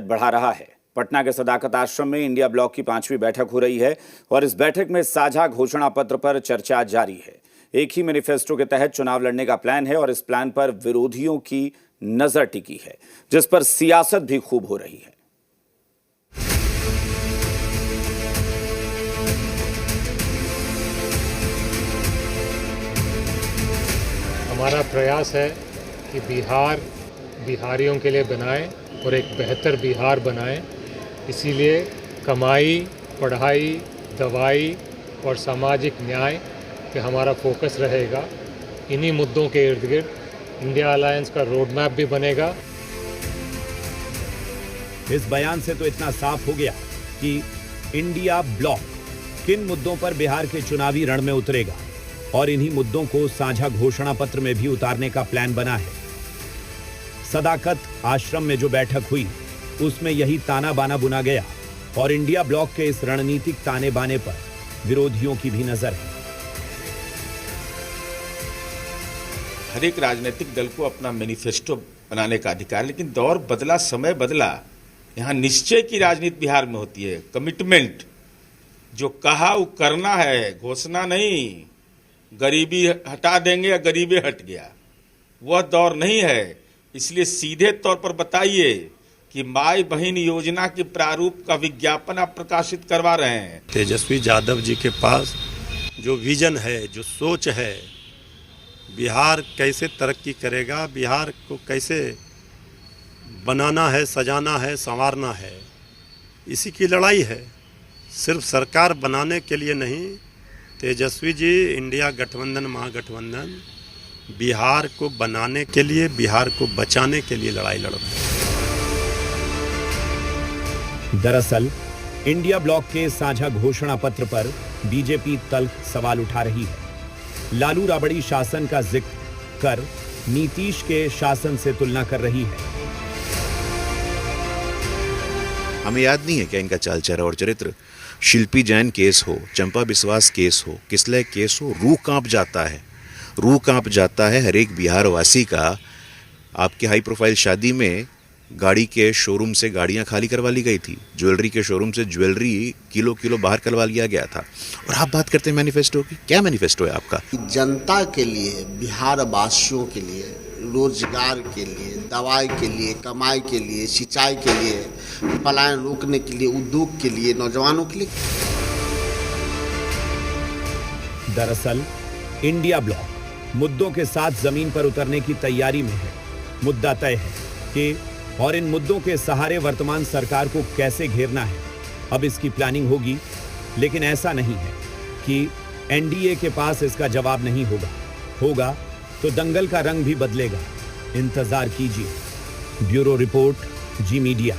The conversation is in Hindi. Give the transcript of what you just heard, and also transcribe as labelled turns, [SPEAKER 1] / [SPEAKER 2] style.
[SPEAKER 1] बढ़ा रहा है। पटना के सदाकत आश्रम में इंडिया ब्लॉक की 5वीं बैठक हो रही है और इस बैठक में साझा घोषणा पत्र पर चर्चा जारी है। एक ही मैनिफेस्टो के तहत चुनाव लड़ने का प्लान है और इस प्लान पर विरोधियों की नजर टिकी है, जिस पर सियासत भी खूब हो रही है।
[SPEAKER 2] हमारा प्रयास है कि बिहार बिहारियों के लिए बनाएं और एक बेहतर बिहार बनाएं। इसीलिए कमाई, पढ़ाई, दवाई और सामाजिक न्याय पे हमारा फोकस रहेगा। इन्हीं मुद्दों के इर्द गिर्द इंडिया अलायंस का रोड मैप भी बनेगा।
[SPEAKER 3] इस बयान से तो इतना साफ हो गया कि इंडिया ब्लॉक किन मुद्दों पर बिहार के चुनावी रण में उतरेगा और इन्हीं मुद्दों को साझा घोषणा पत्र में भी उतारने का प्लान बना है। सदाकत आश्रम में जो बैठक हुई उसमें यही ताना बाना बुना गया और इंडिया ब्लॉक के इस रणनीतिक ताने बाने पर विरोधियों की भी नजर है।
[SPEAKER 4] हर एक राजनीतिक दल को अपना मैनिफेस्टो बनाने का अधिकार है, लेकिन दौर बदला, समय बदला। यहाँ निश्चय की राजनीति बिहार में होती है, कमिटमेंट। जो कहा वो करना है, घोषणा नहीं। गरीबी हटा देंगे या गरीबी हट गया, वह दौर नहीं है। इसलिए सीधे तौर पर बताइए कि माई बहन योजना के प्रारूप का विज्ञापन आप प्रकाशित करवा रहे हैं।
[SPEAKER 5] तेजस्वी यादव जी के पास जो विजन है, जो सोच है, बिहार कैसे तरक्की करेगा, बिहार को कैसे बनाना है, सजाना है, संवारना है, इसी की लड़ाई है। सिर्फ सरकार बनाने के लिए नहीं, तेजस्वी जी इंडिया गठबंधन, महागठबंधन बिहार को बनाने के लिए, बिहार को बचाने के लिए लड़ाई लड़ रहे हैं।
[SPEAKER 3] दरअसल इंडिया ब्लॉक के साझा घोषणा पत्र पर बीजेपी तल्ख सवाल उठा रही है। लालू राबड़ी शासन का जिक्र कर नीतीश के शासन से तुलना कर रही है।
[SPEAKER 6] हमें याद नहीं है क्या इनका चाल चेहरा और चरित्र? शिल्पी जैन केस हो, चंपा बिस्वास केस हो, किसलय केस हो, रूह कांप जाता है। रूह कांप जाता है हर एक बिहार वासी का। आपके हाई प्रोफाइल शादी में गाड़ी के शोरूम से गाड़ियां खाली करवा ली गई थी, ज्वेलरी के शोरूम से ज्वेलरी किलो किलो बाहर करवा लिया गया था। और आप बात करते हैं मैनिफेस्टो की। क्या मैनिफेस्टो है आपका?
[SPEAKER 7] जनता के लिए, बिहार वासियों के लिए, रोजगार के लिए, दवाई के लिए, कमाई के लिए, सिंचाई के लिए, पलायन रोकने के लिए, उद्योग के लिए, नौजवानों के लिए।
[SPEAKER 3] दरअसल इंडिया ब्लॉक मुद्दों के साथ जमीन पर उतरने की तैयारी में है। मुद्दा तय है कि और इन मुद्दों के सहारे वर्तमान सरकार को कैसे घेरना है। अब इसकी प्लानिंग होगी, लेकिन ऐसा नहीं है कि एनडीए के पास इसका जवाब नहीं होगा तो दंगल का रंग भी बदलेगा। इंतजार कीजिए। ब्यूरो रिपोर्ट, जी मीडिया।